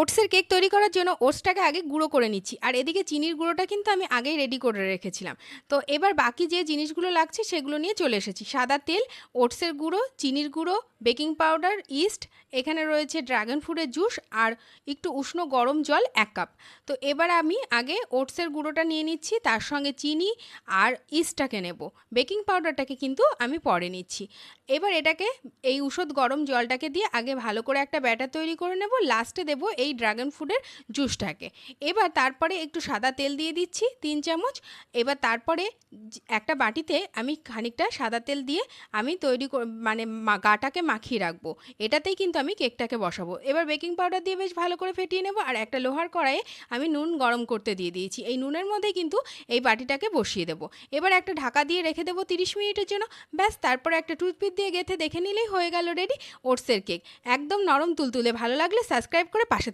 ওটসের cake তৈরি করার জন্য ওটসটাকে আগে গুঁড়ো করে নিচ্ছি, আর এদিকে চিনির গুঁড়োটা কিন্তু আমি আগেই রেডি করে রেখেছিলাম। তো এবার বাকি যে জিনিসগুলো লাগছে সেগুলো নিয়ে চলে এসেছি। সাদা তেল, ওটসের গুঁড়ো, চিনির গুঁড়ো, বেকিং পাউডার, ইস্ট, এখানে রয়েছে ড্রাগন ফ্রুটের জুস, আর একটু উষ্ণ গরম জল 1 কাপ। তো এবার আমি আগে ওটসের গুঁড়োটা নিয়ে নিচ্ছি, তার সঙ্গে চিনি আর ইস্টটাকে নেব। বেকিং পাউডারটাকে কিন্তু আমি পরে নিচ্ছি। এবার এটাকে, এই উষৎ গরম জলটাকে দিয়ে আগে ভালো করে একটা ব্যাটার তৈরি করে নেব। লাস্টে দেব এই ড্রাগন ফ্রুটের জুসটাকে। এবার তারপরে একটু সাদা তেল দিয়ে দিচ্ছি 3 চামচ। এবার তারপরে একটা বাটিতে আমি খানিকটা সাদা তেল দিয়ে আমি মানে গাটাকে মাখিয়ে রাখবো। এটাতেই কিন্তু আমি কেকটাকে বসাবো। এবার বেকিং পাউডার দিয়ে বেশ ভালো করে ফেটিয়ে নেব, আর একটা লোহার কড়াইয়ে আমি নুন গরম করতে দিয়ে দিয়েছি। এই নুনের মধ্যেই কিন্তু এই বাটিটাকে বসিয়ে দেবো। এবার একটা ঢাকা দিয়ে রেখে দেবো 30 মিনিটের জন্য। ব্যাস, তারপরে একটা টুথপিক দিয়ে গেঁথে দেখে নিলেই হয়ে গেল রেডি ওটসের কেক। একদম নরম তুলতুলে। ভালো লাগলে সাবস্ক্রাইব করে পাশে